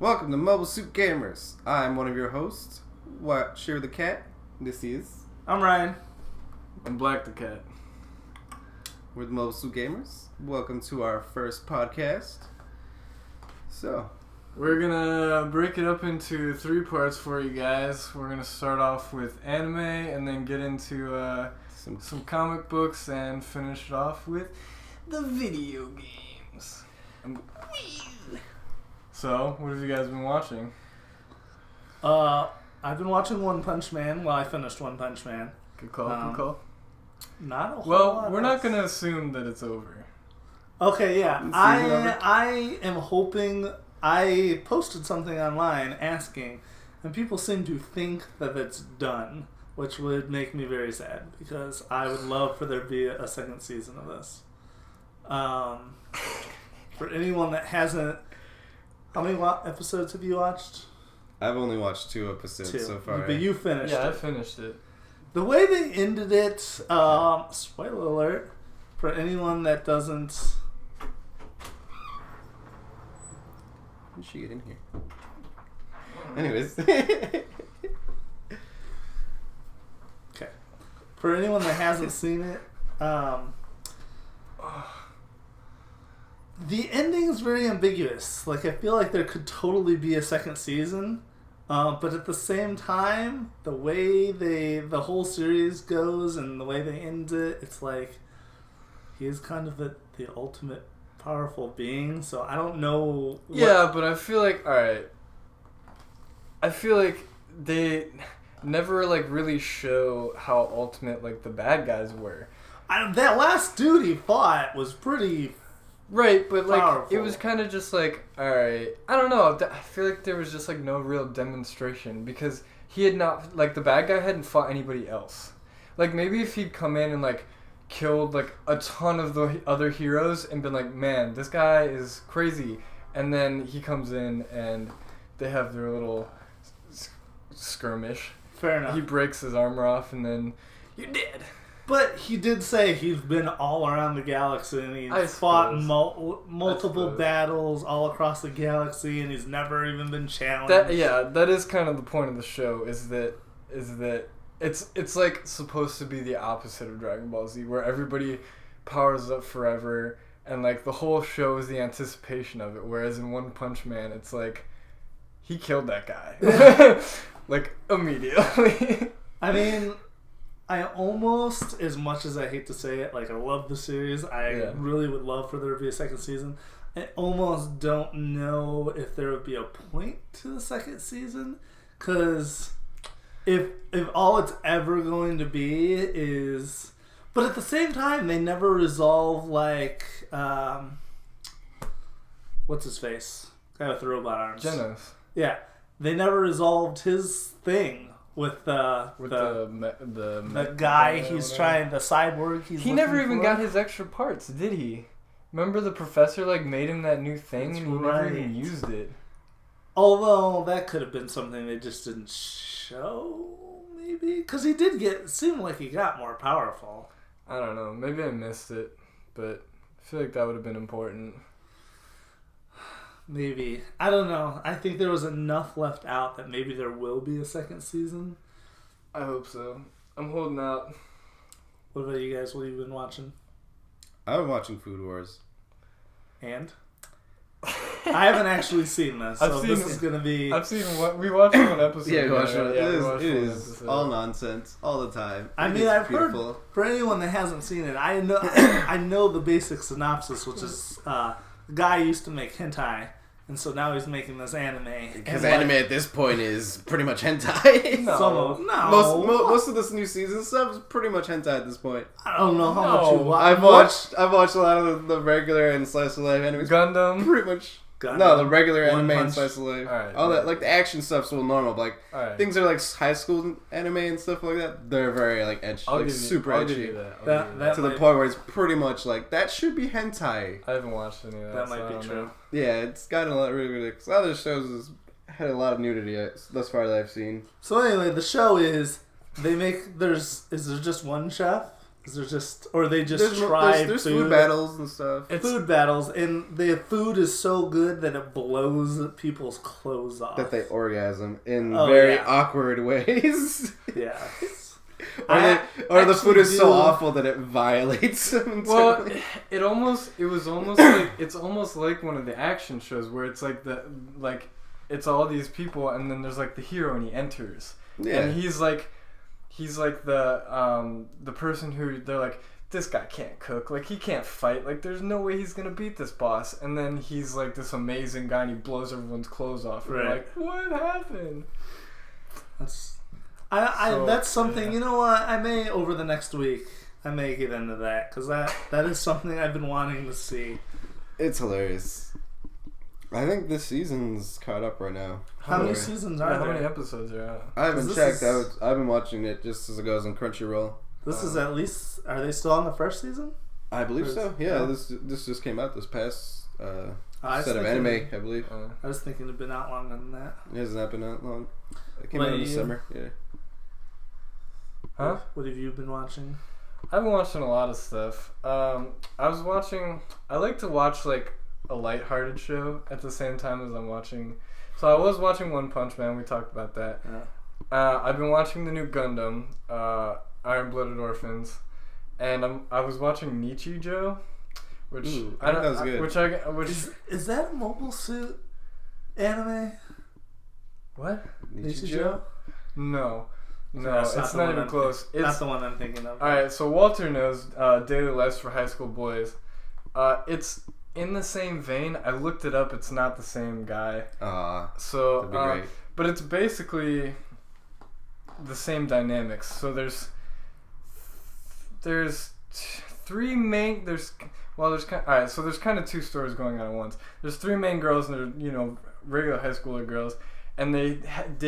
Welcome to Mobile Suit Gamers. I'm one of your hosts, Watcher the Cat. This is... I'm Ryan. I'm Black the Cat. We're the Mobile Suit Gamers. Welcome to our first podcast. So, We're gonna break it up into 3 parts for you guys. We're gonna start off with anime and then get into some comic books and finish it off with the video games. So, what have you guys been watching? I've been watching One Punch Man. Well, I finished One Punch Man. Good call, good call. Not a whole Well, lot we're else. not gonna assume that it's over. Okay, yeah. Season over? I am hoping... I posted something online asking, and people seem to think that it's done, which would make me very sad, because I would love for there to be a second season of this. For anyone that hasn't... How many episodes have you watched? I've only watched 2 episodes 2. so far. But you finished Yeah, I it. finished it. The way they ended it, spoiler alert, for anyone that doesn't... How did she get in here? Anyways. Okay. For anyone that hasn't seen it, the ending is very ambiguous. Like, I feel like there could totally be a second season, but at the same time, the way the whole series goes and the way they end it, it's like he is kind of the ultimate powerful being. So I don't know. Yeah, but I feel like, alright. I feel like they never, like, really show how ultimate, like, the bad guys were. That last dude he fought was pretty. Right, but, like, Powerful. it was kind of just like, alright. I don't know. I feel like there was just, like, no real demonstration because he had not, like, the bad guy hadn't fought anybody else. Like, maybe if he'd come in and, like, killed, like, a ton of the other heroes and been like, man, this guy is crazy. And then he comes in and they have their little skirmish. Fair enough. He breaks his armor off and then you're dead. But he did say he's been all around the galaxy and I he's fought suppose. multiple I suppose. battles all across the galaxy and he's never even been challenged. That is kind of the point of the show is that it's like supposed to be the opposite of Dragon Ball Z where everybody powers up forever and like the whole show is the anticipation of it, whereas in One Punch Man it's like he killed that guy. Like immediately. I mean, I almost, as much as I hate to say it, like I love the series. I really would love for there to be a second season. I almost don't know if there would be a point to the second season, because if all it's ever going to be is, but at the same time they never resolve like what's his face, guy with the robot arms. Genos. Yeah, they never resolved his thing with the guy he's trying, the cyborg he's He never even got his extra parts, did he? Remember the professor like made him that new thing and he never even used it. Although that could have been something they just didn't show, maybe, because he did seemed like he got more powerful. I don't know. Maybe I missed it, but I feel like that would have been important. Maybe. I don't know. I think there was enough left out that maybe there will be a second season. I hope so. I'm holding out. What about you guys? What have you been watching? I've been watching Food Wars. And? I haven't actually seen this, so this is going to be... I've seen one. We watched one episode. Yeah, we watched together. it. we watched It one is episode. all nonsense, all the time. I It mean, is I've beautiful. heard, for anyone that hasn't seen it, I know the basic synopsis, which is the guy used to make hentai, and so now he's making this anime. Because And, anime at this point is pretty much hentai. No. Most of this new season stuff is pretty much hentai at this point. I don't know how much you No, watch. I've watched a lot of the regular and slice of life animes. Gundam. Pretty much. Gundam. No, the regular One anime and Punch. slice of life. Alright, All that, yeah. like the action stuff's so normal, but like Alright. things are like high school anime and stuff like that. They're very like edgy, I'll like give you, super I'll edgy. give you that. I'll That- give you that- To the might- point where it's pretty much like that should be hentai. I haven't watched any of that. That so I might don't be true. know. Yeah, it's gotten a lot really ridiculous. Other shows has had a lot of nudity thus far that I've seen. So anyway, the show is is there just one chef? Is there just, or they just try there's food battles and stuff. It's food battles, and the food is so good that it blows people's clothes off. That they orgasm in very awkward ways. Yeah. Or the food is so awful that it violates them. Well, it's almost like one of the action shows where it's like it's all these people, and then there's like the hero, and he enters, and he's like the person who they're like, this guy can't cook, like he can't fight, like there's no way he's gonna beat this boss, and then he's like this amazing guy, and he blows everyone's clothes off, and you're like, what happened? That's something, you know what, I may, over the next week, I may get into that, because that is something I've been wanting to see. It's hilarious. I think this season's caught up right now. How many seasons are there? How many episodes are out? I haven't checked. I've been watching it just as it goes on Crunchyroll. This is at least, are they still on the first season? I believe so. Yeah, this just came out this past set of anime, I believe. I was thinking it'd been out longer than that. It hasn't not been out long. It came out in the summer. Yeah. Huh? What have you been watching? I've been watching a lot of stuff. I like to watch like a lighthearted show at the same time as I'm watching. So I was watching One Punch Man. We talked about that. Yeah. I've been watching the new Gundam, Iron Blooded Orphans, and I was watching Nichijou, which I thought was good. Which is that a Mobile Suit anime? What? Nichijou? No, it's not even close. It's not the one I'm thinking of. All right, so Walter knows Daily Lives for High School Boys. It's in the same vein. I looked it up. It's not the same guy. So, that'd be great. But it's basically the same dynamics. So there's three main. There's kind of two stories going on at once. There's three main girls, and they're regular high schooler girls, and they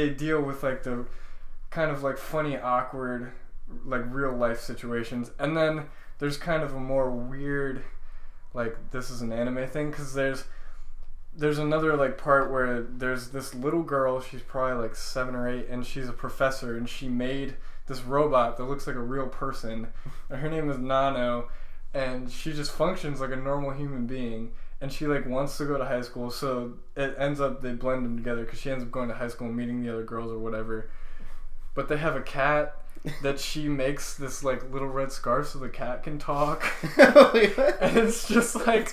deal with like the kind of like funny, awkward, like real life situations, and then there's kind of a more weird, like this is an anime thing, because there's another like part where there's this little girl, she's probably like 7 or 8, and she's a professor, and she made this robot that looks like a real person, and her name is Nano, and she just functions like a normal human being, and she like wants to go to high school, so it ends up they blend them together because she ends up going to high school and meeting the other girls or whatever. But they have a cat that she makes this like little red scarf so the cat can talk. And it's just like,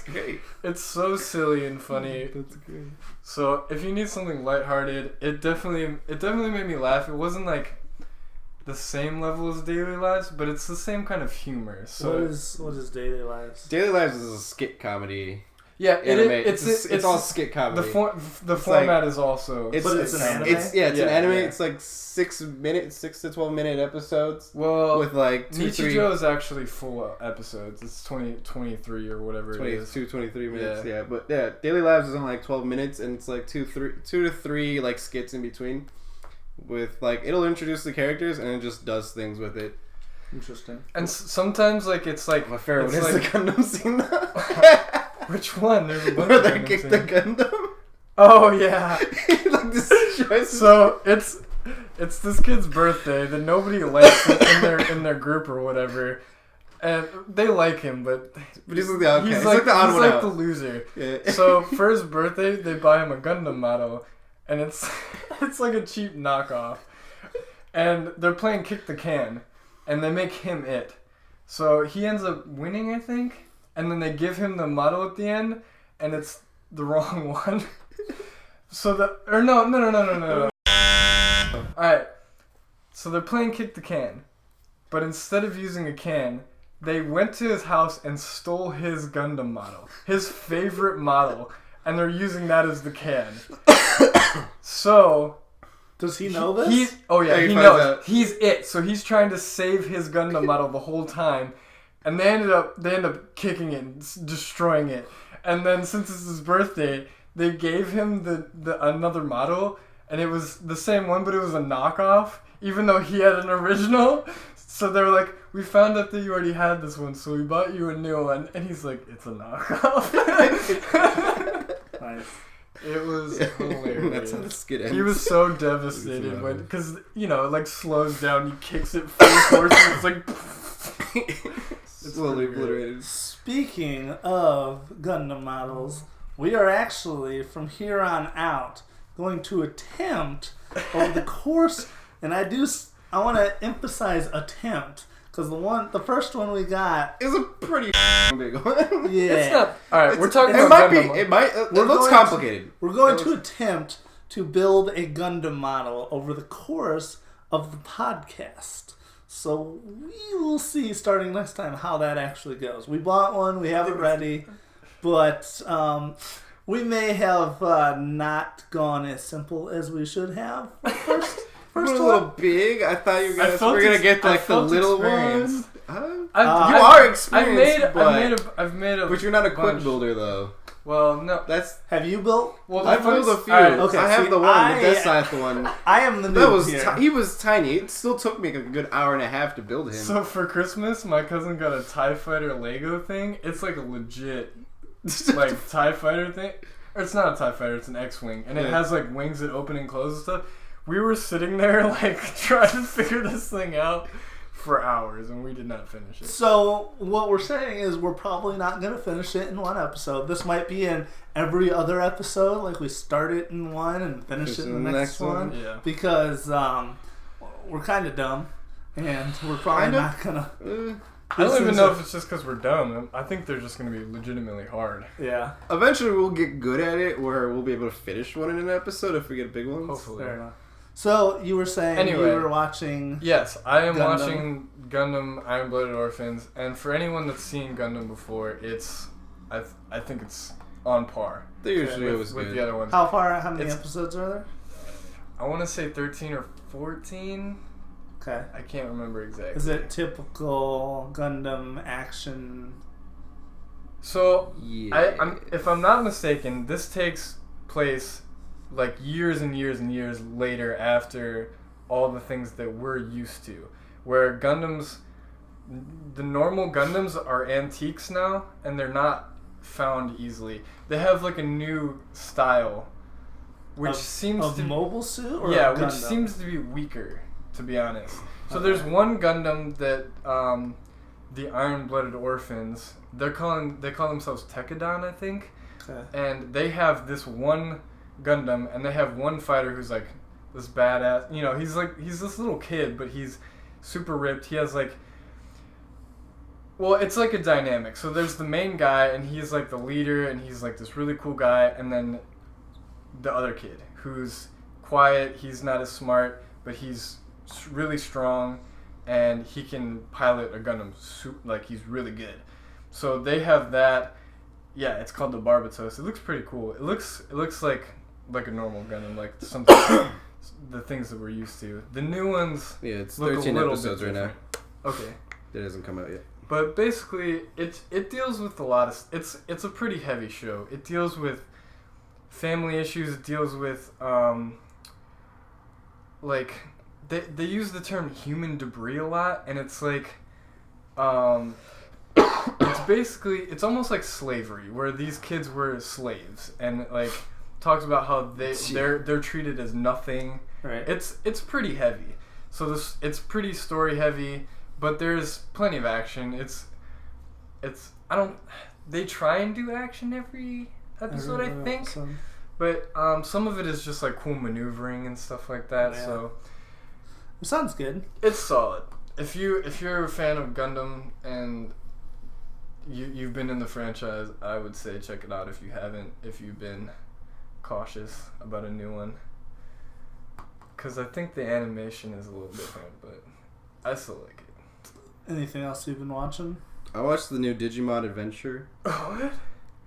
it's so silly and funny. That's great. So if you need something lighthearted, it definitely made me laugh. It wasn't like the same level as Daily Lives, but it's the same kind of humor. So what is Daily Lives? Daily Lives is a skit comedy. Yeah, it's all skit comedy. The format is also. But it's an anime. It's an anime. Yeah. It's like 6 to 12 minute episodes. Well, with like Nichijou is actually full episodes. It's 23 or whatever it is. 23 minutes. Yeah, but Daily Lives is only like 12 minutes, and it's like 2 to 3 like skits in between. With like it'll introduce the characters and it just does things with it. Interesting. And sometimes like it's like my favorite one is the Gundam scene. Which one? There's a bunch where of they kick the Gundam. Oh yeah. Like destroys. So it's this kid's birthday that nobody likes in their group or whatever, and they like him, but he's like the outcast. He's like the odd one out. The loser. Yeah. So for his birthday, they buy him a Gundam model, and it's like a cheap knockoff, and they're playing kick the can, and they make him it. So he ends up winning, I think. And then they give him the model at the end, and it's the wrong one. No. Alright, so they're playing kick the can, but instead of using a can, they went to his house and stole his Gundam model, his favorite model, and they're using that as the can. So... Does he know this? He knows. He's it, so he's trying to save his Gundam model the whole time. And they end up kicking it and destroying it. And then since it's his birthday, they gave him the another model, and it was the same one, but it was a knockoff, even though he had an original. So they were like, we found out that you already had this one, so we bought you a new one. And he's like, it's a knockoff. Nice. It was hilarious. That's how the skit ends. He was so devastated because it like slows down, he kicks it full force, and it's like. It's slowly obliterated. Speaking of Gundam models, we are actually, from here on out, going to attempt over the course, and I want to emphasize attempt, because the first one we got is a pretty big one. Yeah. It's not. Alright, we're talking it about might Gundam. be. It might. It looks complicated. We're going to attempt to build a Gundam model over the course of the podcast. So we will see starting next time how that actually goes. We bought one. We have it ready. But we may have not gone as simple as we should have. First We're a one. little big. I thought you guys were gonna get like the little one. You are experienced, I've made a. But you're not a quick bunch. builder though. Well, no. Have you built? Well, I built a few. Alright, okay, I have see, the one, the Death Scythe one. I am the That noob was here. he was tiny. It still took me a good hour and a half to build him. So for Christmas, my cousin got a TIE Fighter Lego thing. It's like a legit, like TIE Fighter thing. Or it's not a TIE Fighter, it's an X-Wing. And it has like wings that open and close and stuff. We were sitting there like trying to figure this thing out for hours, and we did not finish it. So what we're saying is we're probably not going to finish it in one episode. This might be in every other episode, like we start it in one and finish it in the next one. Yeah. Because we're kind of dumb, and we're probably not going to... I don't even know if it's just because we're dumb. I think they're just going to be legitimately hard. Yeah. Eventually, we'll get good at it, where we'll be able to finish one in an episode if we get big ones. Hopefully. Fair enough. So you were saying Anyway. you were watching... Yes, I am Gundam. watching Gundam Iron Blooded Orphans, and for anyone that's seen Gundam before, it's I think it's on par They usually with, was with good. the other ones. How many It's- episodes are there? I want to say 13 or 14. Okay. I can't remember exactly. Is it typical Gundam action? So, Yeah. if I'm not mistaken, this takes place like years and years and years later after all the things that we're used to. Where Gundams, the normal Gundams are antiques now, and they're not found easily. They have like a new style, which seems of to mobile suit or yeah, of which Gundam? seems to be weaker, to be honest. So Okay. there's one Gundam that the Iron Blooded Orphans, they call themselves Tekadon, I think, Okay. and they have this one Gundam, and they have one fighter who's like this badass. You know, he's this little kid, but he's super ripped. He has like, well, it's like a dynamic. So there's the main guy, and he's like the leader, and he's like this really cool guy, and then the other kid who's quiet. He's not as smart, but he's really strong, and he can pilot a Gundam. Like he's really good. So they have that. Yeah, it's called the Barbatos. It looks pretty cool. It looks like a normal Gundam, like something the things that we're used to. The new ones, Yeah, it's look a 13 little episodes bit right now. okay, It hasn't come out yet. but basically it deals with a lot of it's a pretty heavy show. It deals with family issues. It deals with like they use the term human debris a lot, and it's like it's basically it's almost like slavery, where these kids were slaves, and like talks about how they're treated as nothing. Right. It's pretty heavy. So it's pretty story heavy, but there's plenty of action. They try and do action every episode, I think. Episode. But some of it is just like cool maneuvering and stuff like that. Yeah. So It sounds good. it's solid. If you're a fan of Gundam and you've been in the franchise, I would say check it out. If you haven't, if you've been cautious about a new one, because I think the animation is a little different, but I still like it. Anything else you've been watching? I watched the new Digimon Adventure. What?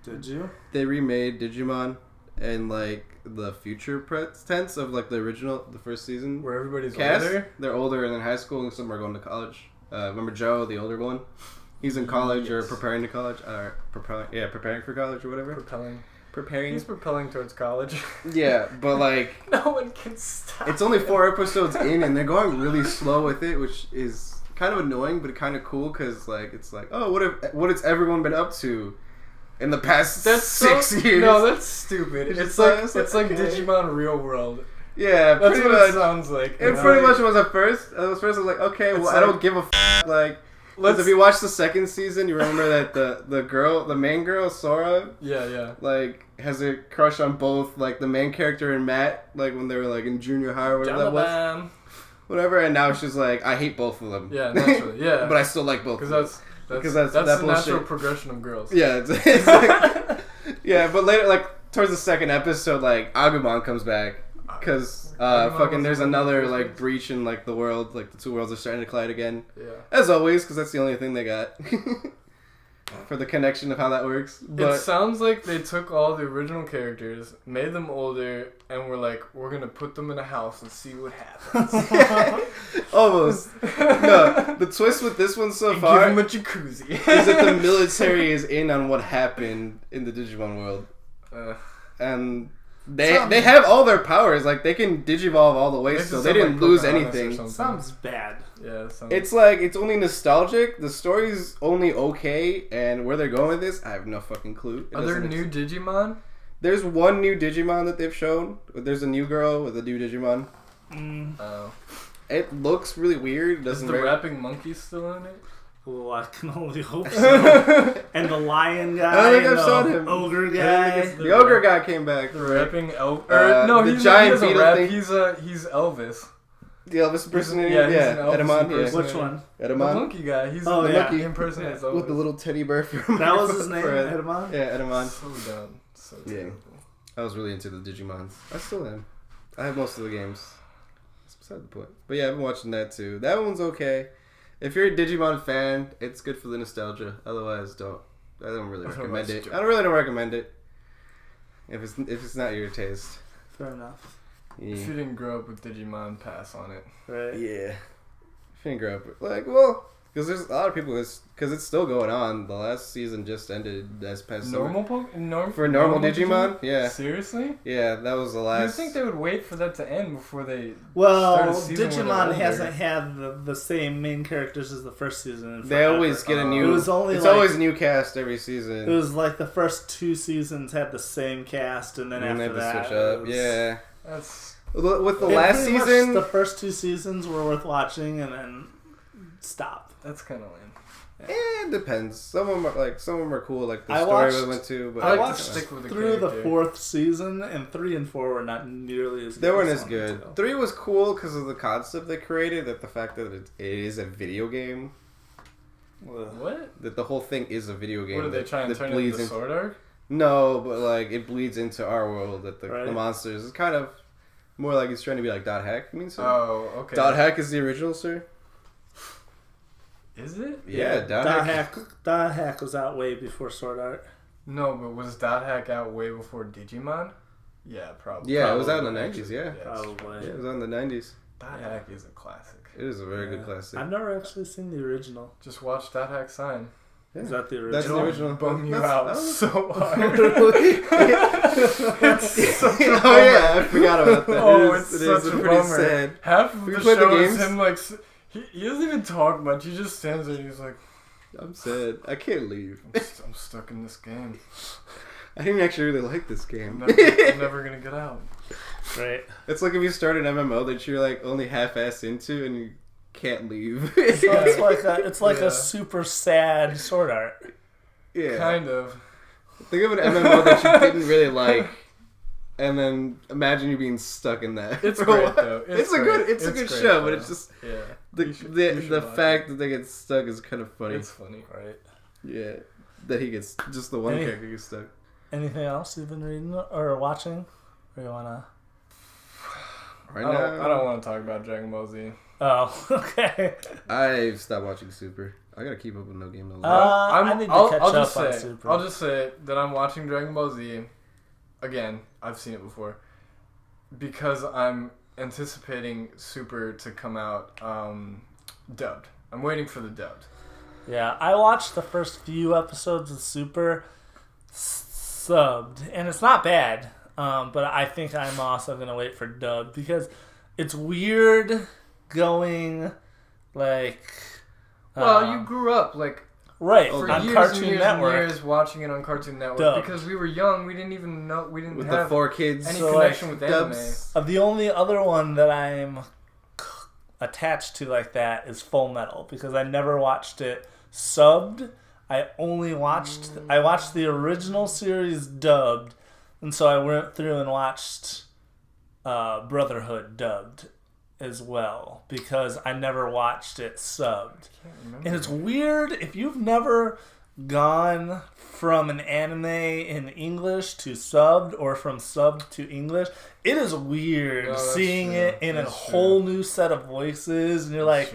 Did you? They remade Digimon in like the future tense of like the original, the first season. Where everybody's Cast, older? they're older and in high school, and some are going to college. Remember Joe, the older one? He's in college or Yes. preparing to college, or preparing for college or whatever. Preparing. He's propelling towards college. Yeah, but like No one can stop. it's only 4 episodes in, and they're going really slow with it, which is kind of annoying, but kind of cool because like it's like, oh, what has everyone been up to in the past 6 years? No, that's stupid. It's like okay. Digimon Real World. Yeah, That's pretty what it much. sounds like. It pretty much was at first. I was like, okay, well, I don't give a f. Like, Because if you watch the second season, you remember that the main girl, Sora, like has a crush on both like the main character and Matt, like when they were like in junior high or whatever that was. Whatever, and now she's like, I hate both of them. Yeah, naturally, yeah. But I still like both. Because that's the natural progression of girls. Yeah, it's like, yeah, but later, like towards the second episode, like Agumon comes back because fucking there's another like breach in like the world, like the two worlds are starting to collide again. Yeah. As always, because that's the only thing they got for the connection of how that works. But it sounds like they took all the original characters, made them older, and were like, we're gonna put them in a house and see what happens. Almost. No, the twist with this one so far give them a jacuzzi. is that the military is in on what happened in the Digimon world, and they have all their powers. Like they can digivolve all the way, so they didn't lose anything. Sounds bad. Yeah, it's like it's only nostalgic. The story's only okay, and where they're going with this, I have no fucking clue. Are there new Digimon? There's one new Digimon that they've shown. There's a new girl with a new Digimon. Oh. It looks really weird. Is the rapping monkey still in it? Well, I can only hope so. And the lion guy. I don't think I've shown him. Ogre guy. The ogre guy came back. The rapping Elvis. No, the giant he beetle rap. thing. He's Elvis. The Elvis impersonator? Yeah, Edamon. Yeah. Which one? The Edamon. monkey guy. He's the monkey impersonates Elvis. With the little teddy bear from that was his name, Edamon? Yeah, Edamon. So dumb. So terrible. I was really into the Digimons. I still am. I have most of the games. That's beside the point. But yeah, I've been watching that too. That one's okay. If you're a Digimon fan, it's good for the nostalgia. Otherwise, I don't really recommend it. I don't recommend it. If it's not your taste. Fair enough. Yeah. If you didn't grow up with Digimon, pass on it. Right. Yeah. If you didn't grow up well, because there's a lot of people because it's still going on. The last season just ended as past normal Digimon? Yeah. Seriously? Yeah, that was the last. You think they would wait for that to end before they? Well, Digimon hasn't had the same main characters as the first season. They always get a new. It's always a new cast every season. It was like the first 2 seasons had the same cast, and then after that, switch up. Yeah. That's with the last season. The first 2 seasons were worth watching, and then stop. That's kind of lame. It depends. Some of them are cool, like the story we went to. But I watched through the 4th season, and 3 and 4 were not nearly as good. They weren't as good. 3 was cool because of the concept they created, that the fact that it is a video game. What? That the whole thing is a video game. What are they trying to turn it into Sword Art? No, but like it bleeds into our world. That the monsters is kind of more like it's trying to be like Dot Hack. You mean so? Oh, okay. Dot Hack is the original, sir. Is it? Yeah, Dot Hack was out way before Sword Art. No, but was Dot Hack out way before Digimon? Yeah, probably. Yeah, it was out in the 90s, yeah. Probably. Yeah, it was out in the 90s. Dot Hack is a classic. It is a very good classic. I've never actually seen the original. Just watch Dot Hack Sign. Yeah. Is that the original? That's the original. Bum you out so hard. It's such a bummer. Yeah, I forgot about that. It's such a pretty sad. Half of the show is him like... He doesn't even talk much. He just stands there and he's like, I'm sad. I can't leave. I'm stuck in this game. I didn't actually really like this game. I'm never going to get out. Right. It's like if you start an MMO that you're like only half-assed into and you can't leave. So it's like a super sad Sword Art. Yeah. Kind of. Think of an MMO that you didn't really like. And then imagine you being stuck in that. It's great though. It's a good show, but it's just the fact that they get stuck is kind of funny. It's funny, right? Yeah, that he gets just the one character gets stuck. Anything else you've been reading or watching? Or you wanna? I don't want to talk about Dragon Ball Z. Oh, okay. I've stopped watching Super. I gotta keep up with No Game No Life. I need to catch up on Super. I'll just say that I'm watching Dragon Ball Z. Again, I've seen it before. Because I'm anticipating Super to come out dubbed. I'm waiting for the dubbed. Yeah, I watched the first few episodes of Super subbed, and it's not bad. But I think I'm also going to wait for dubbed because it's weird going like... Well, you grew up like... Right, for on years Cartoon and years Network. And years watching it on Cartoon Network Dubbed. because we were young. We didn't even know with have the 4 kids any so connection like, with anime. The only other one that attached to like that is Full Metal because I never watched it subbed. I watched the original series dubbed, and so I went through and watched Brotherhood dubbed as well because I never watched it subbed. And it's weird if you've never gone from an anime in English to subbed or from subbed to English. It is weird seeing it in a whole new set of voices, and you're like,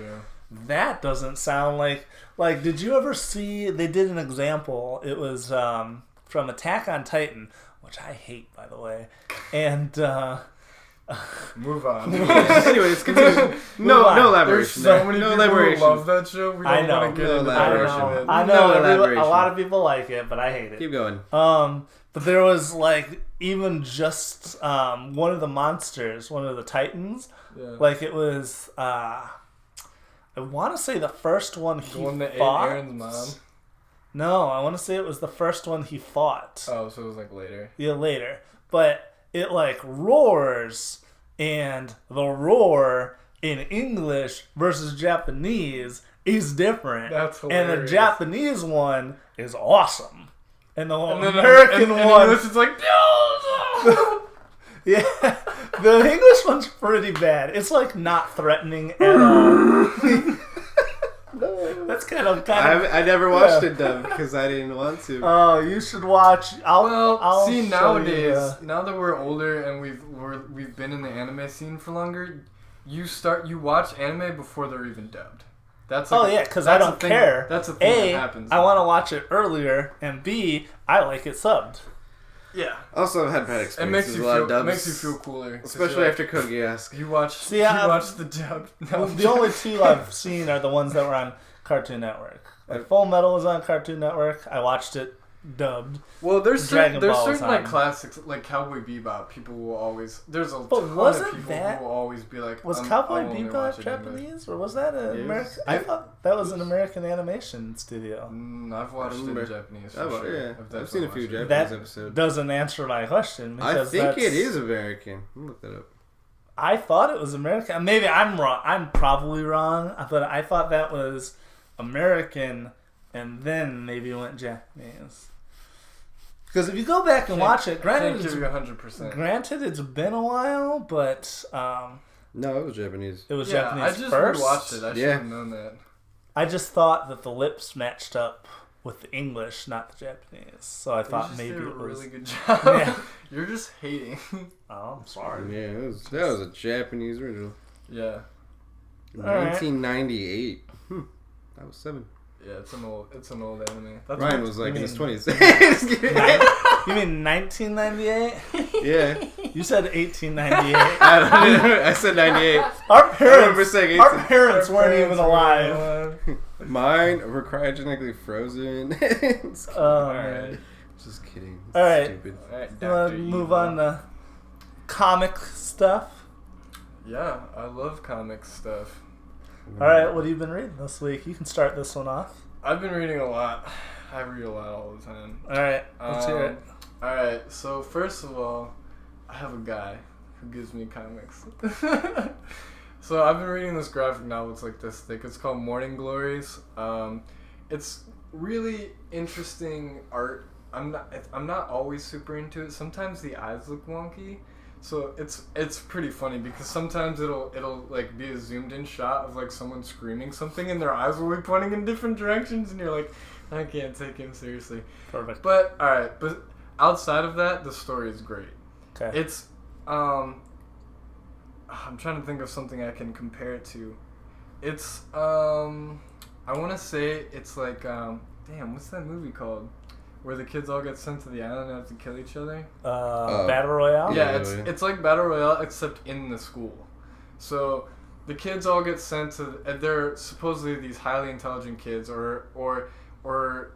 that doesn't sound like. Like, did you ever see? They did an example. It was from Attack on Titan, which I hate, by the way, and. Move on. Anyways, continue. No elaboration. There's so many people who love that show. We don't want to get into elaboration. I know. A lot of people like it, but I hate it. Keep going. But there was like even just one of the monsters, one of the Titans. Yeah. Like it was. I want to say the first one he fought. Ate Aaron's mom. No, I want to say it was the first one he fought. Oh, so it was like later. Yeah, later. But it like roars, and the roar in English versus Japanese is different. That's hilarious. And the Japanese one is awesome. And the American one... English is like... Yeah. The English one's pretty bad. It's like not threatening at all. That's kind of. I never watched it done because I didn't want to. Oh, you should watch. I'll see nowadays. Now that we're older and we've been in the anime scene for longer, you watch anime before they're even dubbed. That's because I don't care. That's a thing that happens. I want to watch it earlier, and B, I like it subbed. Yeah. Also, I've had bad experiences with a lot of dubs. It makes you feel cooler. Especially after Kogi-esque. You watch the dub. No, the only two I've seen are the ones that were on Cartoon Network. Like Full Metal was on Cartoon Network. I watched it dubbed. Well, there's certain like classics, like Cowboy Bebop. People will always... There's a ton of people who will always be like... Was Cowboy Bebop Japanese? Or was that an American... I thought that was an American animation studio. I've watched it in Japanese. I've seen a few Japanese episodes. That doesn't answer my question. I think it is American. Let me look that up. I thought it was American. Maybe I'm wrong. I'm probably wrong. But I thought that was American, and then maybe went Japanese. Because if you go back and watch it, granted, it's 100%. Granted, it's been a while, but no, it was Japanese. It was Japanese I just first. Watched it. I should have known that. I just thought that the lips matched up with the English, not the Japanese. So I thought maybe it was a really good job. Yeah. You're just hating. Oh, I'm sorry. Yeah, that was a Japanese original. Yeah. 1998. I was 7. Yeah, it's an old anime. Ryan was like in his 20s. You mean 1998? Yeah. You said 1898. I said 98. Our parents weren't even alive. Mine were cryogenically frozen. Alright. Just kidding. Alright. Stupid. You want to move on to comic stuff? Yeah, I love comic stuff. Alright, what have you been reading this week? You can start this one off. I've been reading a lot. I read a lot all the time. Alright, let's hear it. Alright, so first of all, I have a guy who gives me comics. So I've been reading this graphic novel. It's like this thick. It's called Morning Glories. It's really interesting art. I'm not always super into it. Sometimes the eyes look wonky. So it's pretty funny because sometimes it'll like be a zoomed in shot of like someone screaming something and their eyes will be pointing in different directions and you're like, I can't take him seriously. Perfect. But alright, but outside of that, the story is great. Okay. It's I'm trying to think of something I can compare it to. It's I wanna say it's like damn, what's that movie called? Where the kids all get sent to the island and have to kill each other? Battle Royale? Yeah, it's like Battle Royale except in the school. So the kids all get sent to, and they're supposedly these highly intelligent kids, or they're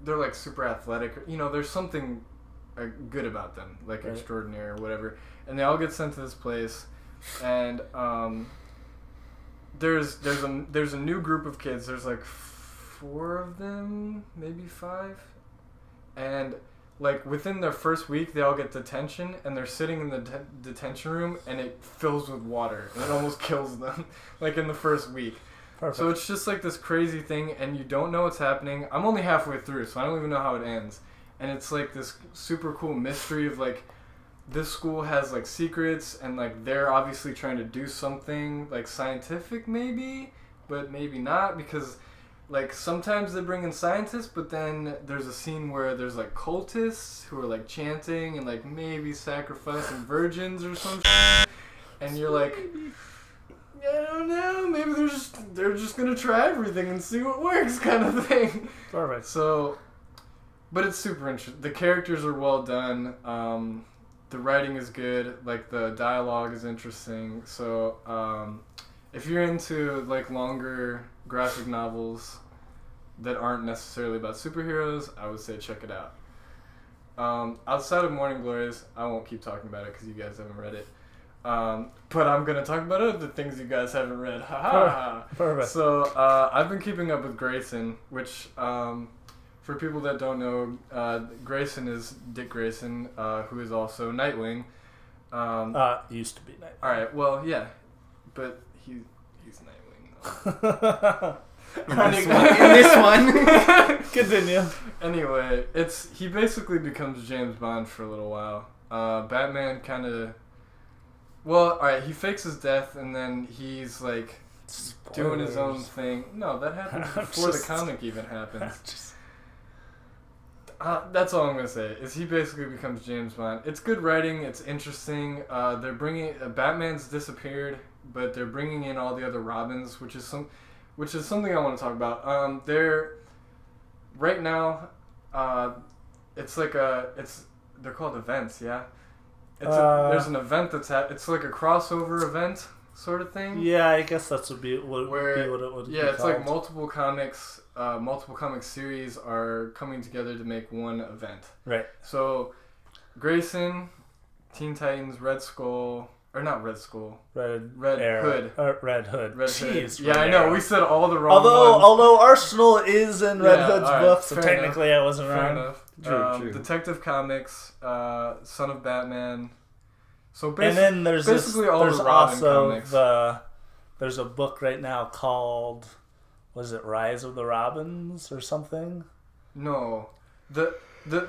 like super athletic. You know, there's something good about them, like extraordinary or whatever. And they all get sent to this place, and there's a new group of kids. There's like 4 of them, maybe 5, and like within their first week, they all get detention, and they're sitting in the detention room, and it fills with water, and it almost kills them, like in the first week. Perfect. So it's just like this crazy thing, and you don't know what's happening. I'm only halfway through, so I don't even know how it ends. And it's like this super cool mystery of like, this school has like secrets, and like they're obviously trying to do something like scientific maybe, but maybe not, because like sometimes they bring in scientists, but then there's a scene where there's like cultists who are like chanting and like maybe sacrificing virgins or some shit. And you're like, I don't know, maybe they're just gonna try everything and see what works kind of thing. Perfect. So, but it's super interesting. The characters are well done. The writing is good. Like the dialogue is interesting. So, if you're into like longer graphic novels that aren't necessarily about superheroes, I would say check it out. Outside of Morning Glories, I won't keep talking about it because you guys haven't read it. But I'm going to talk about other things you guys haven't read. Perfect. So I've been keeping up with Grayson, which for people that don't know, Grayson is Dick Grayson, who is also Nightwing. Used to be Nightwing. Alright, well, yeah. But he's Nightwing, though. In this one. Continue. Anyway, he basically becomes James Bond for a little while. Batman kind of... Well, alright, he fakes his death, and then he's, like, doing his own thing. No, that happens before the comic even happens. That's all I'm going to say, is he basically becomes James Bond. It's good writing, it's interesting. They're bringing... Batman's disappeared, but they're bringing in all the other Robins, which is something I want to talk about. They're... Right now, they're called events, yeah? There's an event it's like a crossover event sort of thing. Yeah, I guess that's what it would be. Yeah, it's like multiple comic series are coming together to make one event. Right. So, Grayson, Teen Titans, Red Skull, or not Red Skull, Red Hood. Red Hood. Jeez, yeah, I know. We said all the wrong ones. Although Arsenal is in Red Hood's book, so technically I wasn't fair wrong. Enough. True. Detective Comics, Son of Batman. So and then there's all there's the Robin also comics. There's a book right now called, was it Rise of the Robins or something? No, the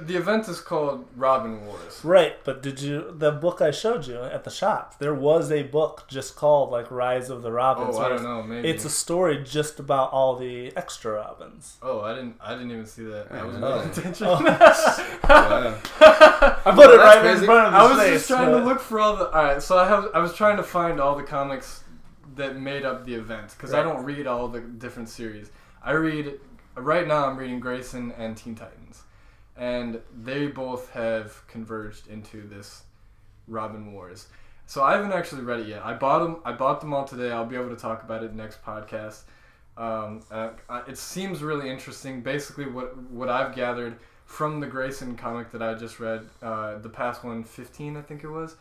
event is called Robin Wars. Right, but the book I showed you at the shop, there was a book just called like Rise of the Robins. Oh, I don't know, maybe. It's a story just about all the extra Robins. Oh, I didn't even see that. I wasn't paying attention. Wow. I put it right in front of his I was face, just trying to look for all the... Alright, so I was trying to find all the comics that made up the event, because I don't read all the different series. Right now I'm reading Grayson and Teen Titans. And they both have converged into this Robin Wars. So I haven't actually read it yet. I bought them all today. I'll be able to talk about it next podcast. It seems really interesting. Basically, what I've gathered from the Grayson comic that I just read, the past one, 15, I think it was.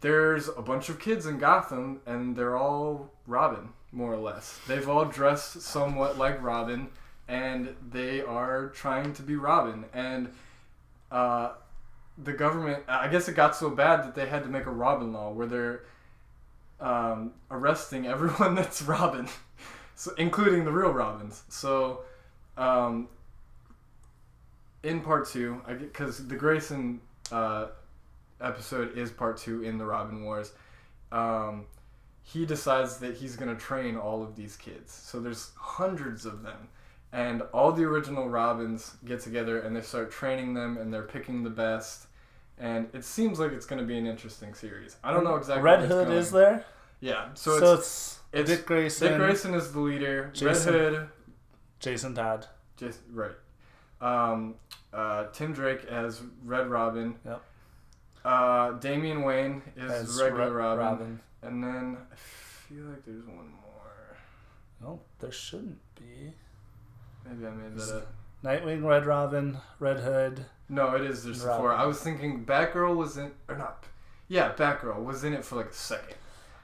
There's a bunch of kids in Gotham, and they're all Robin, more or less. They've all dressed somewhat like Robin, and they are trying to be Robin. And the government, I guess it got so bad that they had to make a Robin law where they're arresting everyone that's Robin, so, including the real Robins. So in part 2, because the Grayson episode is part 2 in the Robin Wars, he decides that he's going to train all of these kids. So there's hundreds of them. And all the original Robins get together and they start training them, and they're picking the best. And it seems like it's going to be an interesting series. I don't know exactly. Red Hood is there? Yeah. So it's Dick Grayson. Dick Grayson is the leader. Jason, Red Hood. Jason Todd. Right. Tim Drake as Red Robin. Yep. Damian Wayne is regular Robin. And then I feel like there's one more. No, there shouldn't be. Maybe I made that up. Nightwing, Red Robin, Red Hood. No, it is. There's 4. I was thinking Batgirl was in... Or not. Yeah, Batgirl was in it for like a second.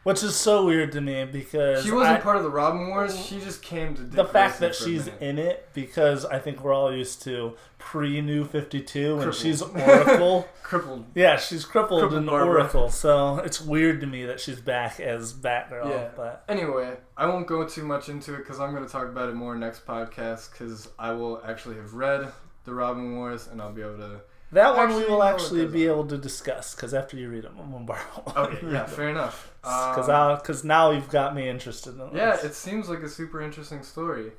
Which is so weird to me because She wasn't part of the Robin Wars. She just came to the fact that Grayson for a she's minute. in it, because I think we're all used to pre-New 52 when she's Oracle. Crippled. Yeah, she's crippled in Barbara. Oracle, so it's weird to me that she's back as Batgirl. Yeah. But Anyway, I won't go too much into it because I'm going to talk about it more next podcast because I will actually have read the Robin Wars and I'll be able to... that one we Actually, will no, it actually doesn't. be able to discuss, because after you read them, I'm going to borrow one. Okay, yeah, fair enough. Because now you've got me interested in Yeah, this. it seems like a super interesting story.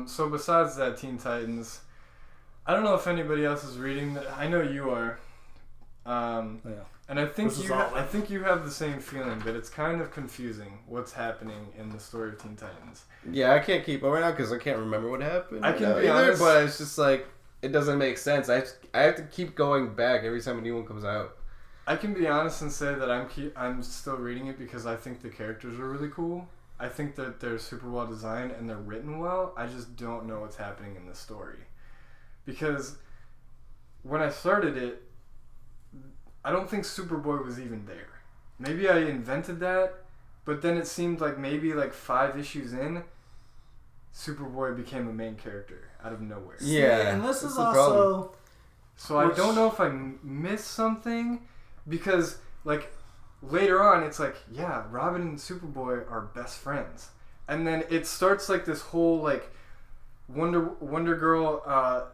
So besides that, Teen Titans, I don't know if anybody else is reading that. I know you are. Yeah. And I think This is you all I think you have the same feeling, but it's kind of confusing what's happening in the story of Teen Titans. Yeah, I can't keep up right now because I can't remember what happened. I can be either, honest. but it's just like it doesn't make sense. I have to keep going back every time a new one comes out. I can be honest and say that I'm still reading it because I think the characters are really cool. I think that they're super well designed and they're written well. I just don't know what's happening in the story. Because when I started it, I don't think Superboy was even there. Maybe I invented that, but then it seemed like maybe like 5 issues in, Superboy became a main character out of nowhere. Yeah, and this that's is the also... problem. So I don't know if I missed something, because like later on it's like, yeah, Robin and Superboy are best friends, and then it starts like this whole like Wonder Girl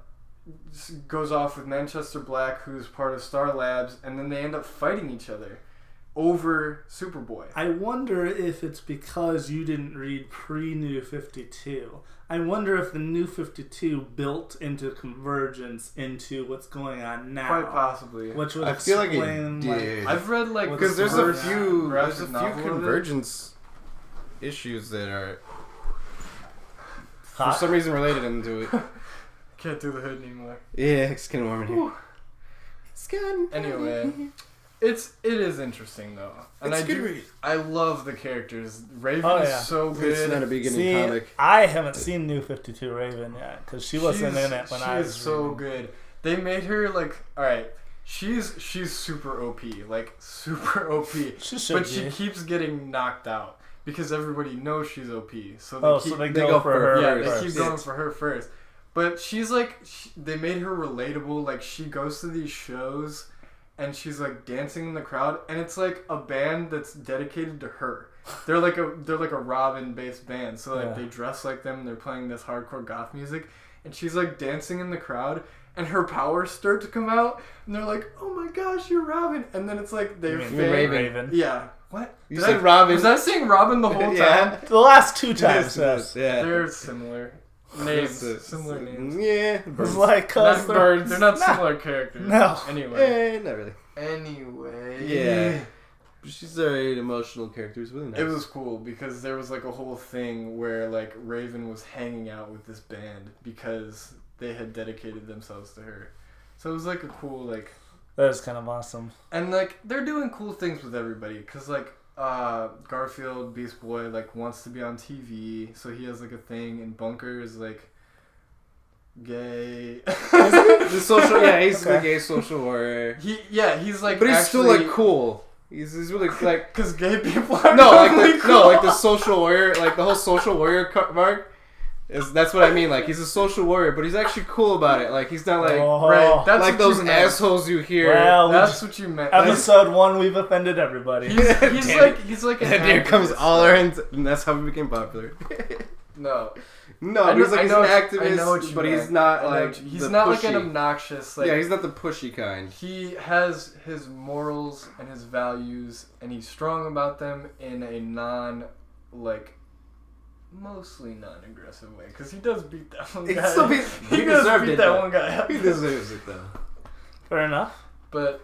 goes off with Manchester Black, who's part of Star Labs, and then they end up fighting each other over Superboy. I wonder if it's because you didn't read pre-New 52. I wonder if the New 52 built into Convergence into what's going on now. Quite possibly. Which would I feel like it explain, did. I've read like Because there's a few graphic novel of it. Convergence issues that are for Hot. some reason related into it. Can't do the hood anymore. Yeah, it's getting warm in here. It's getting Anyway, it is interesting though, and It's a good read. I love the characters. Raven Oh, is yeah. so good. It's not a beginning See, comic. I haven't seen New 52 Raven yet, because she wasn't in it when I was She is so reading. good. They made her like, all right, she's super OP, like super OP, She should but be. she keeps getting knocked out because everybody knows she's OP. So So they they go go for for her her yeah, first. they keep going for her first. But she's like, they made her relatable. Like she goes to these shows, and she's like dancing in the crowd, and it's like a band that's dedicated to her. They're like a Robin based band, so like Yeah. they dress like them. And they're playing this hardcore goth music, and she's like dancing in the crowd, and her powers start to come out, and they're like, "Oh my gosh, you're Robin!" And then it's like they You mean fade. Raven. Yeah. What? You Did said I- Robin. Was I saying Robin the whole time? Yeah. The last 2 times, Yes, yes. yeah. They're similar names. It's Similar names. Yeah. It's like, cause Not, they're, they're not similar characters. No. Anyway. Eh, not really. Anyway. Yeah. She's very emotional character. It's really nice. It was cool because there was like a whole thing where like Raven was hanging out with this band because they had dedicated themselves to her. So it was like a cool like, that is kind of awesome. and like they're doing cool things with everybody because like Garfield Beast Boy like wants to be on TV, so he has like a thing, and Bunker is like gay. the social. Yeah, he's the Okay. gay social warrior. He's like, But he's still like actually- cool. He's really like Because gay people are no, like totally the, cool. no, like the social warrior, like the whole social warrior mark. That's what I mean. Like he's a social warrior, but he's actually cool about it. Like he's not like Right, that's like what those you meant. assholes you hear. Well, That's what you meant. That's- episode 1, we've offended everybody. He's Damn he's like an And here comes activist. all our ends, and that's how we became popular. No, No, I know- he's like I he's know an what you- I activist, know what you but meant. he's not I know like what you- he's the not pushy. like an obnoxious like. yeah, he's not the pushy kind. He has his morals and his values, and he's strong about them in a mostly non-aggressive way. Because he does beat that one He guy. still he he does deserved beat it, that though. one guy up. He deserves it though. Fair enough. But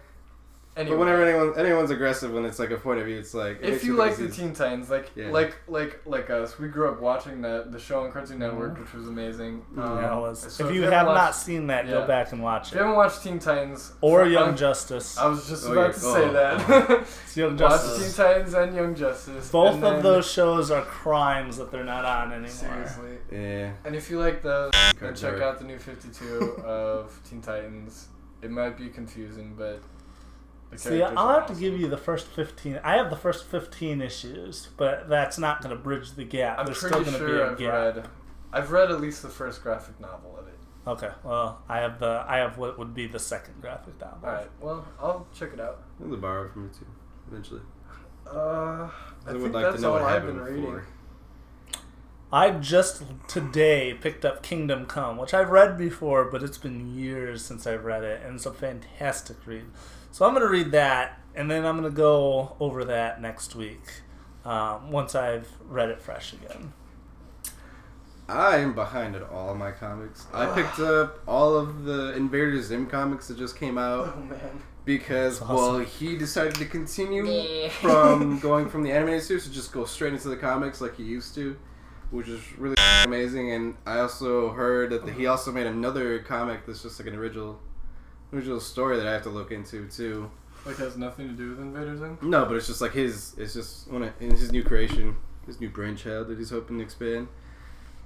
anyway, But whenever anyone's aggressive, when it's like a point of view, it's like it if makes you it like the easy. Teen Titans, like Yeah. like us, we grew up watching the show on Cartoon Network, which was amazing. Yeah, it was. so if you haven't have watched- not seen that, yeah. go back and watch If it. you haven't watched Teen Titans Or Young I'm- Justice. I was just Oh, about yeah. to say Oh, that. It's Young Watch Justice. Teen Titans and Young Justice. Both and of then- those shows are crimes that they're not on anymore. Seriously. Yeah. And if you like those, then Cartoon check Network. out the new 52 of Teen Titans. It might be confusing, but See, I'll have to give you the first 15. I have the first 15 issues, but that's not going to bridge the gap. I'm There's pretty still going to sure be a gap. I've read at least the first graphic novel of it. Okay, well, I have what would be the second graphic novel. All right, well, I'll check it out. I'll borrow it from you too, eventually. I would think like to that's know all what I've happened been reading. before. I just today picked up Kingdom Come, which I've read before, but it's been years since I've read it, and it's a fantastic read. So I'm going to read that, and then I'm going to go over that next week once I've read it fresh again. I am behind at all of my comics. I picked up all of the Invader Zim comics that just came out. Oh, man. Because, awesome. well, he decided to continue from going from the animated series to just go straight into the comics like he used to, which is really amazing. And I also heard that he also made another comic that's just like an original story that I have to look into too. Like has nothing to do with Invader Zim? No, but it's just like his his new creation, his new brainchild that he's hoping to expand.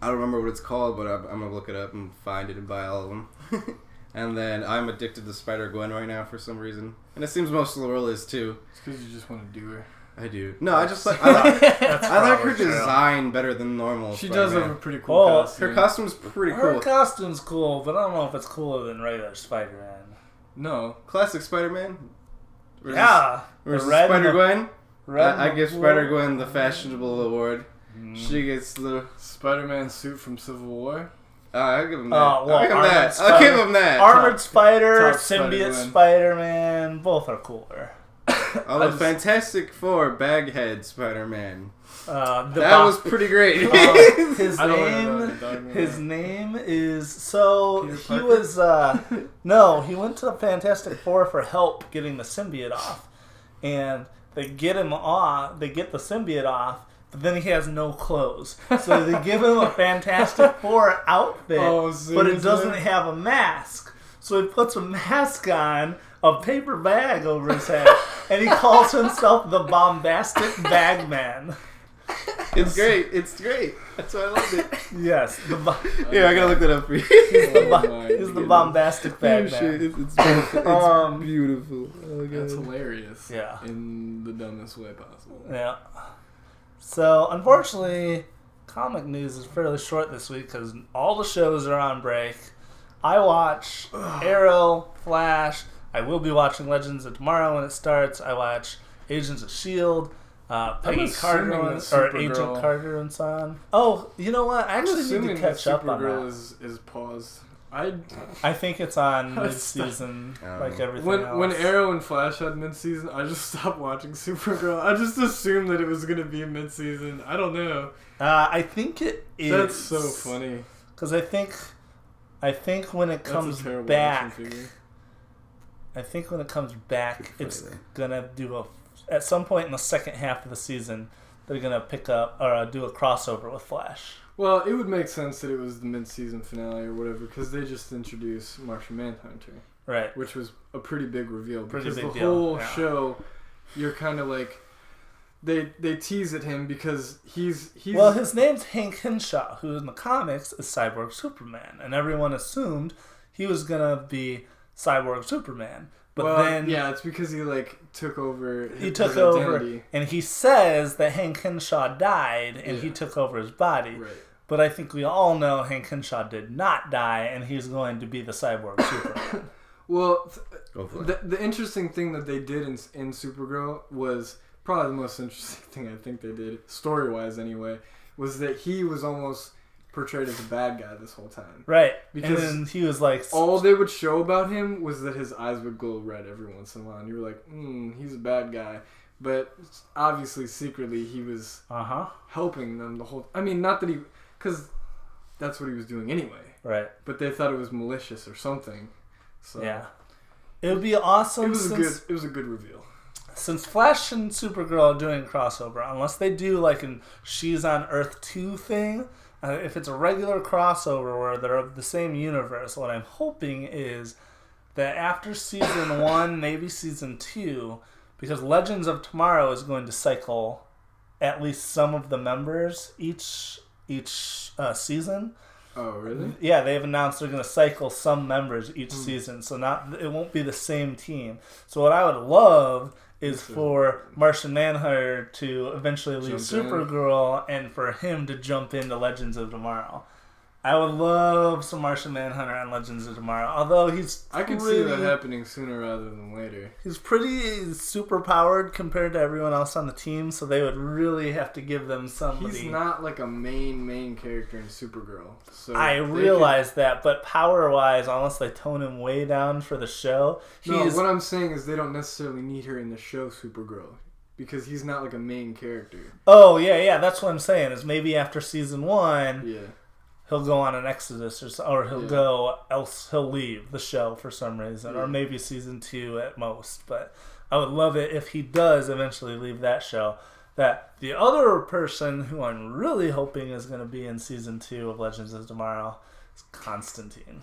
I don't remember what it's called, but I'm gonna look it up and find it and buy all of them. And then I'm addicted to Spider-Gwen right now for some reason. And it seems most of the world is too. It's because you just want to do her. I do. No, I just like I like her probably true. design better than normal. She Spider-Man. does have a pretty cool costume. Her costume's pretty Her cool. costume's cool, but I don't know if it's cooler than regular Spider-Man. No. Classic Spider-Man. Yeah. Versus the red and the- Spider-Gwen. red I and give blue. Spider-Gwen the fashionable award. She gets the. Spider-Man suit from Civil War. I'll give him that. Well, I'll give him Armored that. I'll Spider- give him that. Armored Spider, top Symbiote Spider-Man. Spider-Man, both are cooler. Although Fantastic Four Baghead Spider-Man. That Was pretty great. his I don't really know what name. you're talking about. His name is so Peter he Parker? was no, he went to the Fantastic Four for help getting the symbiote off, and they get him off. They get the symbiote off, but then he has no clothes, so they give him a Fantastic Four outfit, Oh, but it seriously? doesn't have a mask. So he puts a mask on, a paper bag over his head, and he calls himself the Bombastic Bagman. It's great. It's great. That's why I loved it. Yes, Here, I gotta look that up for you. he's the Bombastic Oh, Bagman. shit. It's beautiful. It's beautiful. Oh, God. That's hilarious. Yeah. In the dumbest way possible. Yeah. So, unfortunately, comic news is fairly short this week because all the shows are on break. I watch Arrow, Flash. I will be watching Legends of Tomorrow when it starts. I watch Agents of S.H.I.E.L.D., Peggy Carter, assuming or that Agent Supergirl- Carter and son. Oh, you know what? I I'm actually need assuming to catch up on Supergirl that. is paused. I think it's on mid-season, like everything else. When Arrow and Flash had mid-season, I just stopped watching Supergirl. I just assumed that it was gonna be mid-season. I don't know. I think it is. That's so funny. Because I think when it That's comes a terrible back, action figure. I think when it comes back, Good it's for you. gonna do at some point in the second half of the season, they're gonna pick up or do a crossover with Flash. Well, it would make sense that it was the mid-season finale or whatever, because they just introduced Martian Manhunter, Right. which was a pretty big reveal. Pretty Because big the deal, whole yeah. show, you're kind of like, they tease at him because he's Well, his name's Hank Henshaw, who in the comics is Cyborg Superman, and everyone assumed he was gonna be Cyborg Superman. But then yeah, it's because he like took over. he his took over, identity. and he says that Hank Henshaw died, and he Yeah. took over his body. Right. But I think we all know Hank Henshaw did not die, and he's going to be the Cyborg Superman. Well, Hopefully. the interesting thing that they did in Supergirl was probably the most interesting thing I think they did, story-wise anyway, was that he was almost portrayed as a bad guy this whole time. Right. Because and then he was like... All they would show about him was that his eyes would glow red every once in a while, and you were like, he's a bad guy. But obviously, secretly, he was helping them the whole... I mean, not that he... Because that's what he was doing anyway. Right. But they thought it was malicious or something. So Yeah. It would be awesome it was a good reveal. Since Flash and Supergirl are doing crossover, unless they do like an She's on Earth 2 thing, if it's a regular crossover where they're of the same universe, what I'm hoping is that after season 1, maybe season 2, because Legends of Tomorrow is going to cycle at least some of the members each season. Oh, really? Yeah, they've announced they're going to cycle some members each season, so it won't be the same team. So what I would love is for Martian Manhunter to eventually leave Supergirl and for him to jump into Legends of Tomorrow. I would love some Martian Manhunter on Legends of Tomorrow. Although I could see that happening sooner rather than later. He's pretty super powered compared to everyone else on the team, so they would really have to give them somebody. He's not like a main character in Supergirl. So I realize that, but power-wise, unless they tone him way down for the show, what I'm saying is they don't necessarily need her in the show Supergirl. Because he's not like a main character. Oh, yeah, that's what I'm saying, is maybe after season 1... Yeah. He'll go on an exodus, or he'll leave the show for some reason, or maybe season 2 at most. But I would love it if he does eventually leave that show. That the other person who I'm really hoping is going to be in season 2 of Legends of Tomorrow is Constantine.